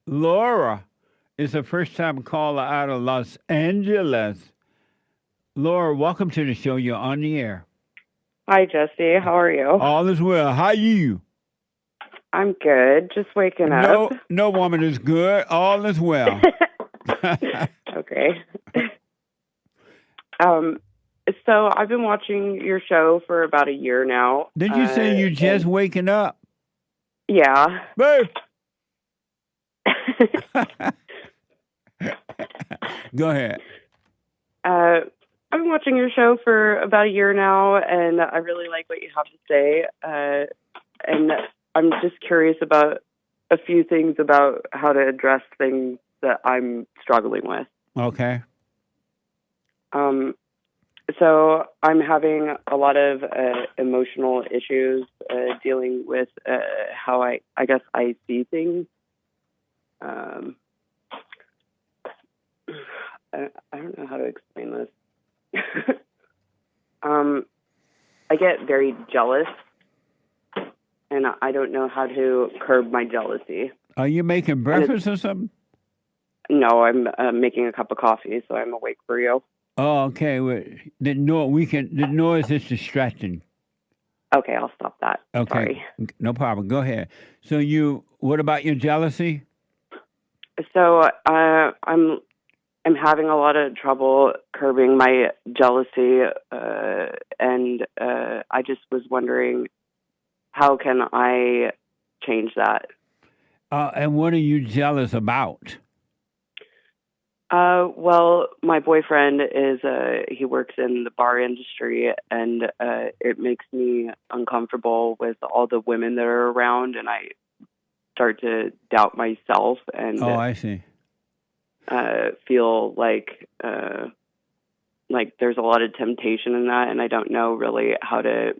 Laura is a first time caller out of Los Angeles. Laura, welcome to the show. You're on the air. Hi, Jesse. How are you? All is well. How you? I'm good. Just waking up. No woman is good. All is well. Okay. um, so I've been watching your show for about a year now. Did you say you just waking up? Yeah. Babe. Go ahead. I've been watching your show for about a year now, and I really like what you have to say. And I'm just curious about a few things about how to address things that I'm struggling with. Okay. So I'm having a lot of emotional issues dealing with how I guess I see things. I don't know how to explain this. I get very jealous, and I don't know how to curb my jealousy. Are you making breakfast or something? No, I'm making a cup of coffee, so I'm awake for you. Oh, okay. Well, the noise is distracting. Okay, I'll stop that. Okay, Sorry. no problem. Go ahead. So what about your jealousy? So I'm having a lot of trouble curbing my jealousy, and I just was wondering, how can I change that? And what are you jealous about? Well, my boyfriend he works in the bar industry, and it makes me uncomfortable with all the women that are around, and I start to doubt myself and I see. Feel like there's a lot of temptation in that, and I don't know really how to,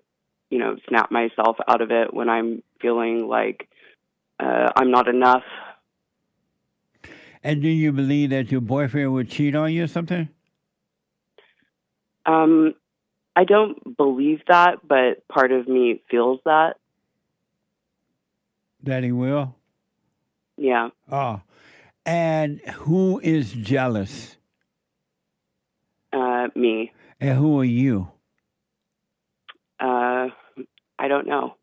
snap myself out of it when I'm feeling like I'm not enough. And do you believe that your boyfriend would cheat on you or something? I don't believe that, but part of me feels that. That he will? Yeah. Oh. And who is jealous? Me. And who are you? I don't know.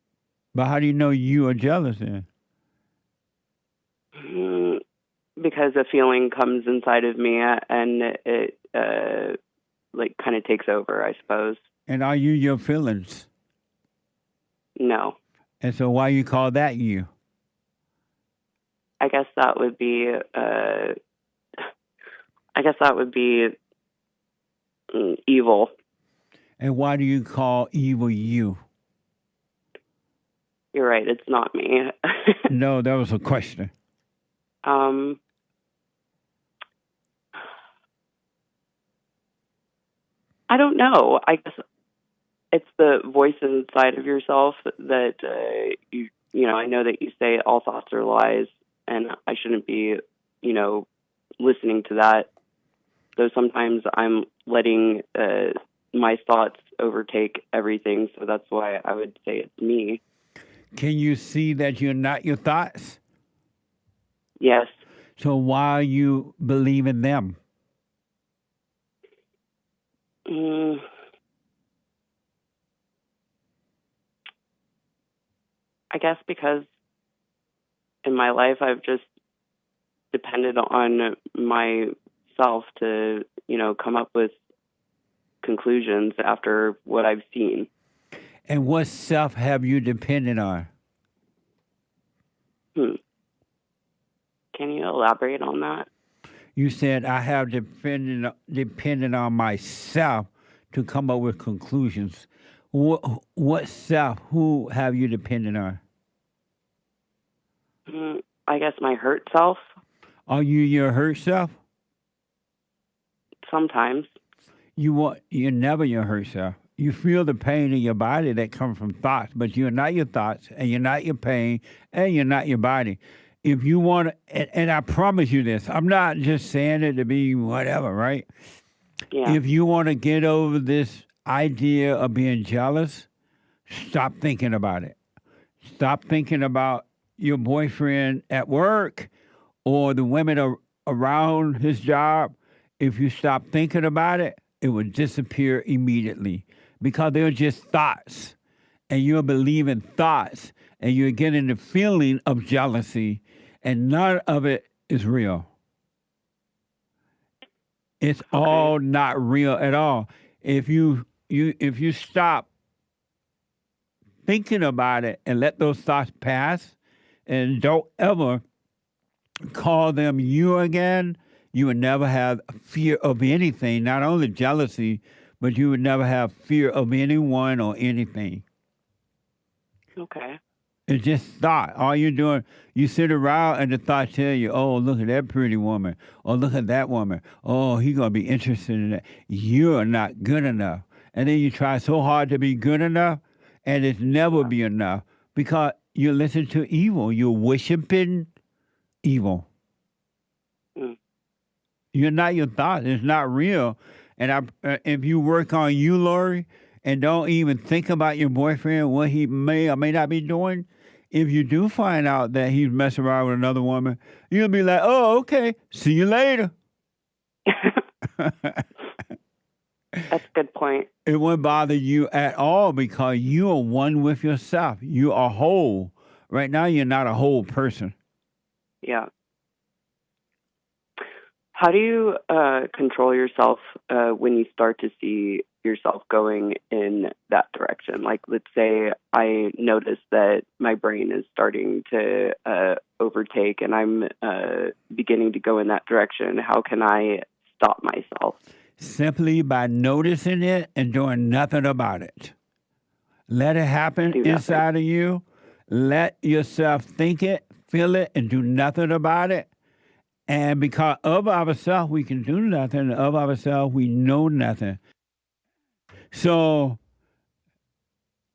But how do you know you are jealous then? Because a feeling comes inside of me and it kind of takes over, I suppose. And are you your feelings? No. And so why you call that you? I guess that would be evil. And why do you call evil you? You're right, it's not me. No, that was a question. I don't know. I guess it's the voice inside of yourself that I know that you say all thoughts are lies, and I shouldn't be, listening to that. So sometimes I'm letting my thoughts overtake everything. So that's why I would say it's me. Can you see that you're not your thoughts? Yes. So why you believe in them? I guess because in my life I've just depended on myself to, come up with conclusions after what I've seen. And what self have you depended on? Can you elaborate on that? You said I have depended on myself to come up with conclusions. What self? Who have you depended on? I guess my hurt self. Are you your hurt self? Sometimes. You're never your hurt self. You feel the pain in your body that comes from thoughts, but you're not your thoughts, and you're not your pain, and you're not your body. If you want to, and I promise you this, I'm not just saying it to be whatever, right? Yeah. If you want to get over this idea of being jealous, stop thinking about it. Stop thinking about your boyfriend at work or the women around his job, if you stop thinking about it, it will disappear immediately because they're just thoughts. And you're believing thoughts and you're getting the feeling of jealousy, and none of it is real. It's all not real at all. If you stop thinking about it and let those thoughts pass and don't ever call them you again, you would never have fear of anything, not only jealousy, but you would never have fear of anyone or anything. Okay. It's just thought. All you're doing, you sit around and the thought tell you, oh, look at that pretty woman. Or look at that woman. Oh, he's going to be interested in that. You're not good enough. And then you try so hard to be good enough, and it's never be enough because you listen to evil. You're worshiping evil. Mm. You're not your thoughts. It's not real. And if you work on you, Lori, and don't even think about your boyfriend, what he may or may not be doing, if you do find out that he's messing around with another woman, you'll be like, oh, okay, see you later. That's a good point. It won't bother you at all because you are one with yourself. You are whole. Right now, you're not a whole person. Yeah. How do you control yourself when you start to see yourself going in that direction? Like, let's say I notice that my brain is starting to overtake and I'm beginning to go in that direction. How can I stop myself? Simply by noticing it and doing nothing about it. Let it happen inside of you. Let yourself think it, feel it, and do nothing about it. And because of ourselves, we can do nothing. Of ourselves, we know nothing. So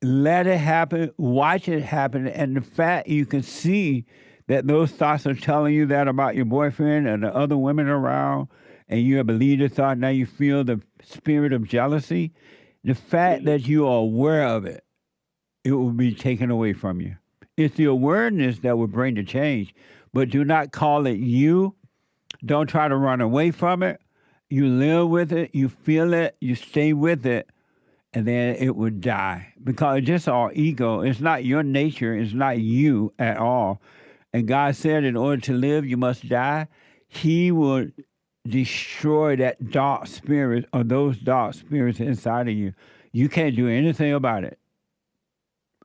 let it happen. Watch it happen. And the fact you can see that those thoughts are telling you that about your boyfriend and the other women around, and you believe the thought, now you feel the spirit of jealousy. The fact that you are aware of it, it will be taken away from you. It's the awareness that will bring the change. But do not call it you. Don't try to run away from it. You live with it, you feel it, you stay with it, and then it would die. Because it's just all ego. It's not your nature. It's not you at all. And God said in order to live, you must die. He will destroy that dark spirit or those dark spirits inside of you. You can't do anything about it.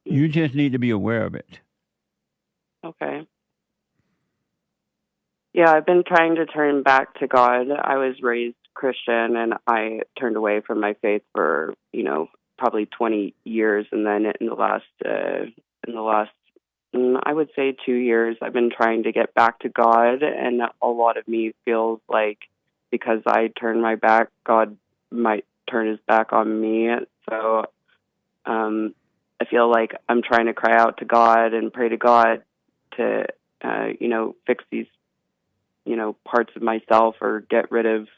You just need to be aware of it. Okay. Yeah, I've been trying to turn back to God. I was raised Christian, and I turned away from my faith for, probably 20 years, and then in the last, I would say 2 years, I've been trying to get back to God, and a lot of me feels like because I turned my back, God might turn his back on me. So I feel like I'm trying to cry out to God and pray to God to, fix these parts of myself or get rid of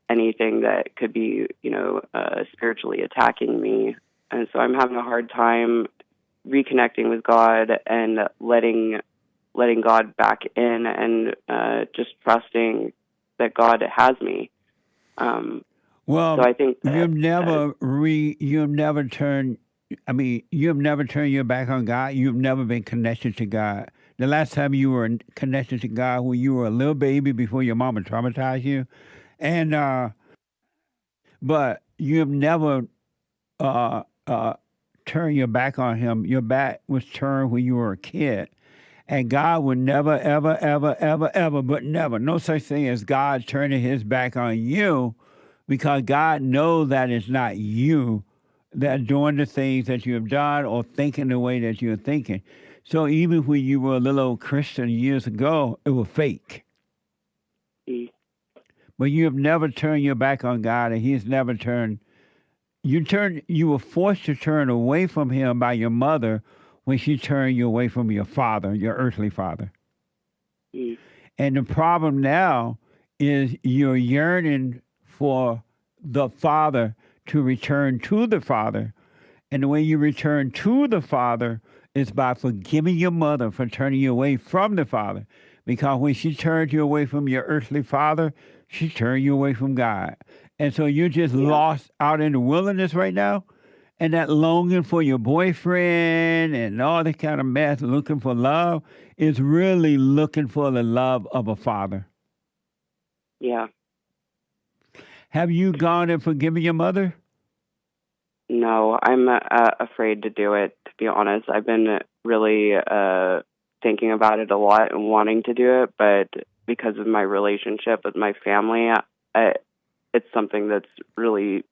anything that could be, spiritually attacking me. And so I'm having a hard time reconnecting with God and letting God back in and just trusting that God has me. Well, so I think that, you've never turned your back on God. You've never been connected to God. The last time you were connected to God when you were a little baby before your mama traumatized you. And but you've never turned your back on him. Your back was turned when you were a kid. And God would never, ever, ever, ever, ever, but never, no such thing as God turning his back on you, because God knows that it's not you that doing the things that you have done or thinking the way that you're thinking. So even when you were a little old Christian years ago, it was fake. But you have never turned your back on God, and he's never turned. You were forced to turn away from him by your mother when she turned you away from your father, your earthly father. And the problem now is you're yearning for the Father to return to the Father. And the way you return to the Father is by forgiving your mother for turning you away from the Father. because when she turned you away from your earthly father, she turned you away from God. And so you're just Yeah. lost out in the wilderness right now. And that longing for your boyfriend and all that kind of mess, looking for love, is really looking for the love of a father. Yeah. Have you gone and forgiven your mother? No, I'm afraid to do it, to be honest. I've been really thinking about it a lot and wanting to do it, but because of my relationship with my family, it's something that's really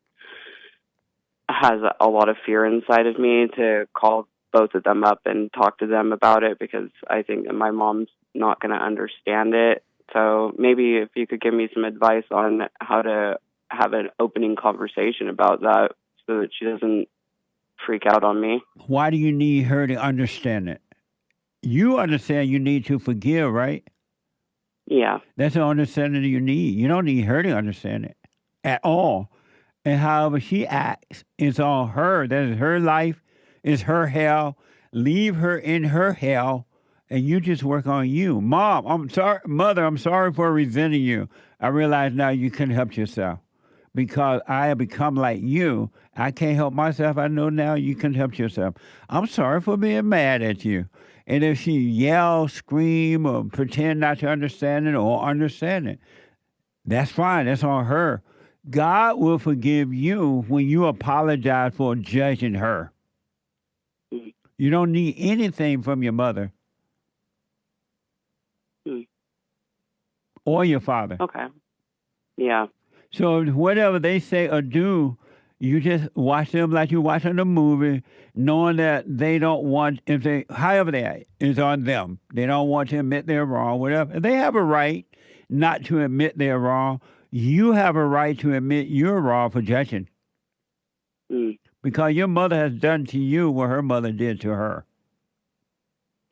has a lot of fear inside of me to call both of them up and talk to them about it, because I think that my mom's not going to understand it. So maybe if you could give me some advice on how to have an opening conversation about that so that she doesn't freak out on me. Why do you need her to understand it? You understand you need to forgive, right? Yeah. That's the understanding you need. You don't need her to understand it at all. And however she acts is on her. That is her life, is her hell. Leave her in her hell, and you just work on you. Mom, I'm sorry. Mother, I'm sorry for resenting you. I realize now you couldn't help yourself because I have become like you. I can't help myself. I know now you can help yourself. I'm sorry for being mad at you. And if she yell, scream, or pretend not to understand it or understand it, that's fine. That's on her. God will forgive you when you apologize for judging her. Mm. You don't need anything from your mother Mm. or your father. Okay. Yeah. So whatever they say or do, you just watch them like you're watching a movie, knowing that they don't want, if they, however they act, is on them. They don't want to admit they're wrong, whatever. They have a right not to admit they're wrong. You have a right to admit you're wrong for judging. Mm. Because your mother has done to you what her mother did to her.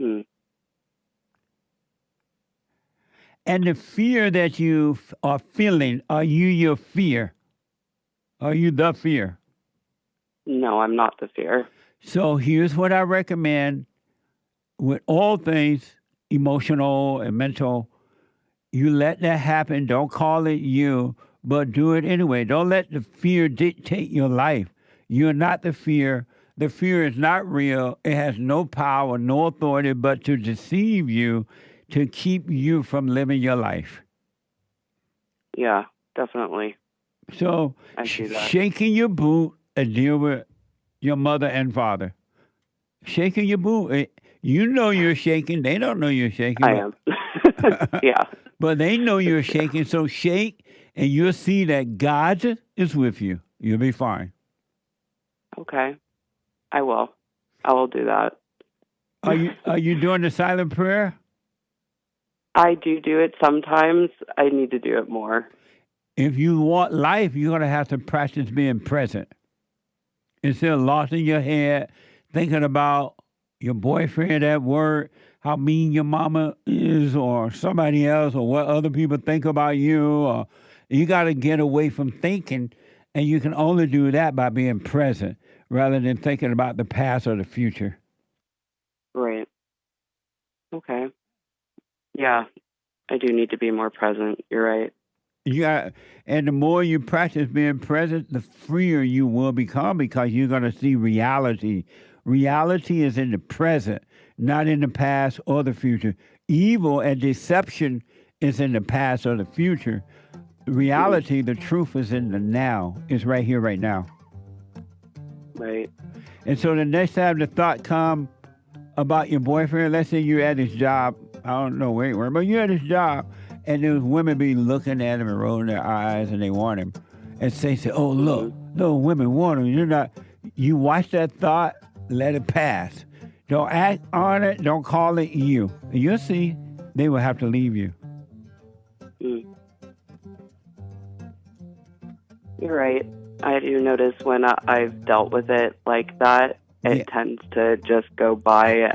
Mm. And the fear that you are feeling, are you your fear? Are you the fear? No, I'm not the fear. So here's what I recommend with all things emotional and mental. You let that happen. Don't call it you, but do it anyway. Don't let the fear dictate your life. You're not the fear. The fear is not real. It has no power, no authority but to deceive you, to keep you from living your life. Yeah, definitely. So I see that. shaking your boot and deal with your mother and father. Shaking your boot. You know you're shaking. They don't know you're shaking. I am. Yeah. But they know you're shaking. So shake, and you'll see that God is with you. You'll be fine. Okay. I will. I will do that. Are you doing the silent prayer? I do it sometimes. I need to do it more. If you want life, you're going to have to practice being present. Instead of lost in your head, thinking about your boyfriend at work, how mean your mama is, or somebody else, or what other people think about you. Or you got to get away from thinking, and you can only do that by being present rather than thinking about the past or the future. Right. Okay. Yeah, I do need to be more present. You're right. And the more you practice being present, the freer you will become because you're going to see reality. Reality is in the present, not in the past or the future. Evil and deception is in the past or the future. Reality, the truth is in the now. It's right here, right now. Right. And so the next time the thought comes about your boyfriend, let's say you're at his job, I don't know where, but you're at his job, and those women be looking at him and rolling their eyes, and they want him. And say, oh, look, those women want him. You watch that thought, let it pass. Don't act on it, don't call it you. And you'll see they will have to leave you. Mm. You're right. I do notice when I've dealt with it like that, it tends to just go by.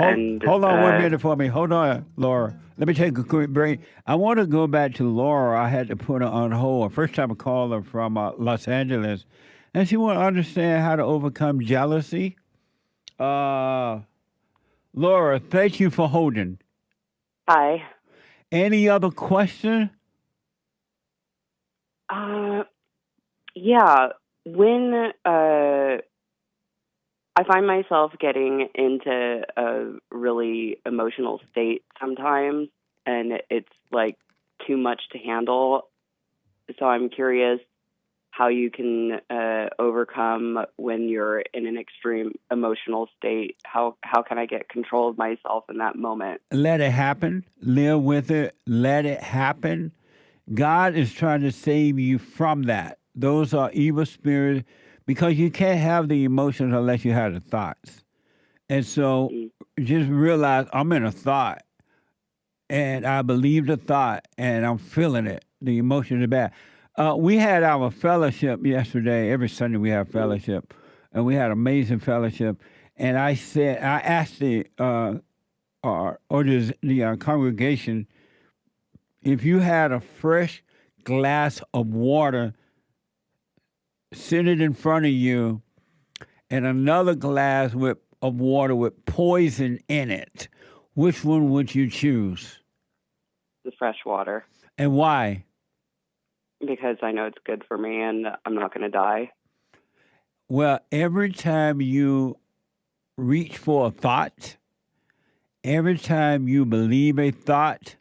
Hold on 1 minute for me. Hold on, Laura. Let me take a quick break. I want to go back to Laura. I had to put her on hold. First time I called her from Los Angeles, and she want to understand how to overcome jealousy. Laura, thank you for holding. Hi. Any other question? Yeah. When I find myself getting into a really emotional state sometimes, and it's like too much to handle. So I'm curious how you can overcome when you're in an extreme emotional state. How can I get control of myself in that moment? Let it happen. Live with it. Let it happen. God is trying to save you from that. Those are evil spirits because you can't have the emotions unless you have the thoughts. And so Mm. just realize I'm in a thought and I believe the thought and I'm feeling it. The emotions are bad. We had our fellowship yesterday. Every Sunday we have Mm. fellowship, and we had amazing fellowship. And I asked the congregation, if you had a fresh glass of water sitting in front of you and another glass of water with poison in it, which one would you choose? The fresh water, And why? because I know it's good for me and I'm not going to die. Well, every time you reach for a thought, every time you believe a thought,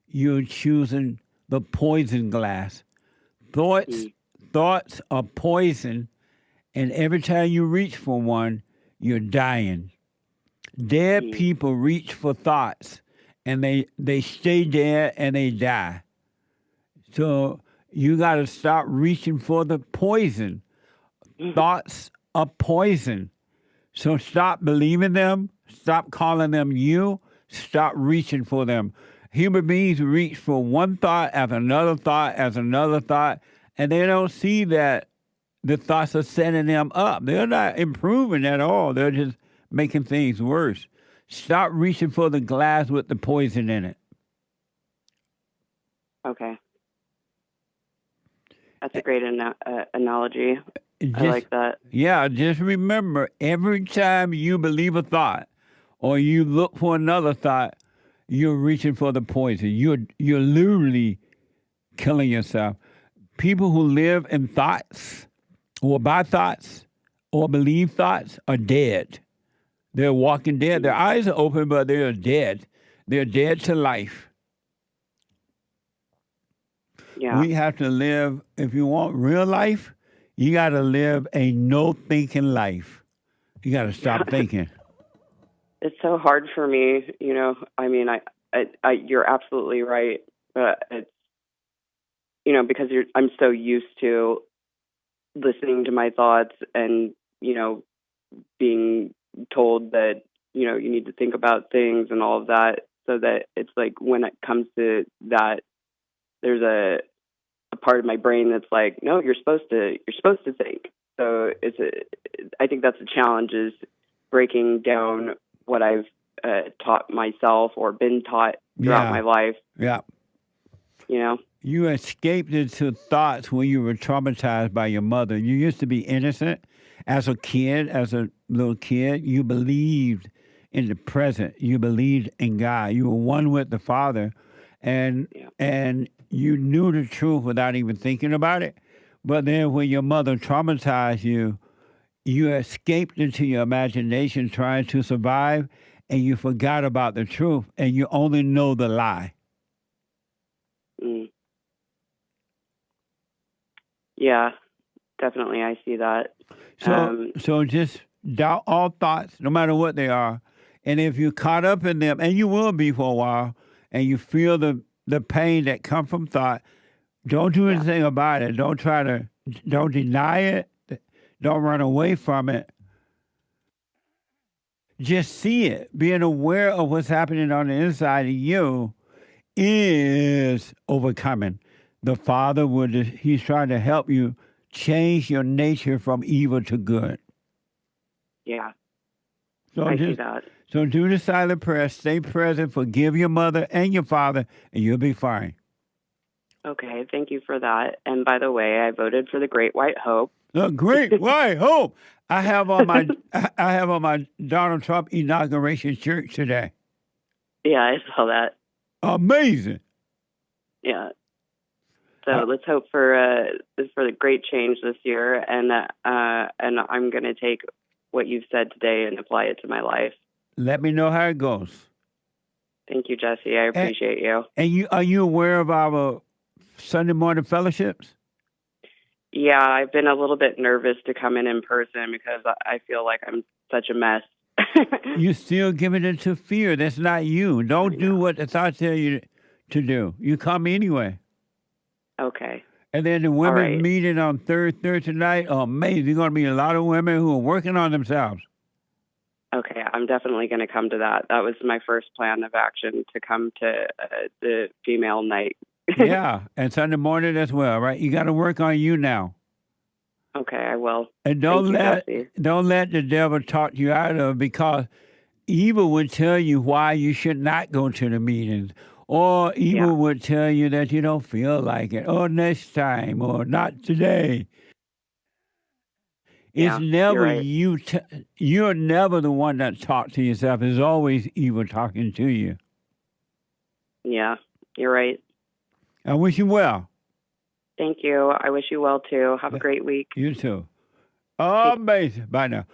you're choosing the poison glass. Thoughts Mm. thoughts are poison, and every time you reach for one, you're dying. Dead Mm. people reach for thoughts, and they stay dead and they die. So you got to stop reaching for the poison. Thoughts are poison. So stop believing them, stop calling them you, stop reaching for them. Human beings reach for one thought as another thought, and they don't see that the thoughts are setting them up. They're not improving at all. They're just making things worse. Stop reaching for the glass with the poison in it. Okay. That's a great analogy. I Just like that. yeah, just remember every time you believe a thought or you look for another thought, you're reaching for the poison. You're literally killing yourself. People who live in thoughts or by thoughts or believe thoughts are dead. They're walking dead. Their Mm. eyes are open, but they're dead. They're dead to life. Yeah. We have to live, if you want real life, you got to live a no thinking life. You got to Yeah. stop thinking. It's so hard for me, I mean, you're absolutely right, but it's, because I'm so used to listening to my thoughts and, being told that, you need to think about things and all of that, so that it's like when it comes to that, there's a part of my brain that's like, no, you're supposed to think. So I think that's a challenge, is breaking down what I've taught myself or been taught throughout my Yeah, life. yeah. You know, You escaped into thoughts when you were traumatized by your mother. You used to be innocent as a kid, as a little kid. You believed in the present. You believed in God. You were one with the Father, and yeah, and you knew the truth without even thinking about it. But then when your mother traumatized you, you escaped into your imagination trying to survive, and you forgot about the truth, and you only know the lie. mm, yeah, definitely, I see that. So, Um, so just doubt all thoughts, no matter what they are. And if you're caught up in them, and you will be for a while, and you feel the pain that comes from thought, don't do yeah, anything about it. Don't deny it. Don't run away from it. Just see it. Being aware of what's happening on the inside of you is overcoming. The Father he's trying to help you change your nature from evil to good. yeah, So I see just that. so do the silent prayer, stay present, forgive your mother and your father, and you'll be fine. Okay, thank you for that. And by the way, I voted for the Great White Hope. Great white hope. I have on my Donald Trump inauguration shirt today. Yeah, I saw that. Amazing. Yeah. So Uh, let's hope for the great change this year, and I'm going to take what you've said today and apply it to my life. let me know how it goes. Thank you, Jesse. I And, appreciate you. and are you aware of our Sunday morning fellowships? Yeah, I've been a little bit nervous to come in person because I feel like I'm such a mess. You still giving it to fear. That's not you. I Don't do know. what the thoughts tell you to do. You come anyway. Okay. And then the All women's right. meeting on Thursday night. Oh, amazing. There's going to be a lot of women who are working on themselves. Okay, I'm definitely going to come to that. That was my first plan of action, to come to the female night. Yeah, and Sunday morning as well, right? You got to work on you now. Okay, I will. And Thank you, Jesse. don't let the devil talk you out of it, because evil would tell you why you should not go to the meetings. Or Yeah, evil would tell you that you don't feel like it, or next time, or not today. It's yeah, you're never right. you. You're never the one that talks to yourself. It's always evil talking to you. Yeah, you're right. I wish you well. Thank you. I wish you well too. Have a great week. You too. Take Amazing. Bye now.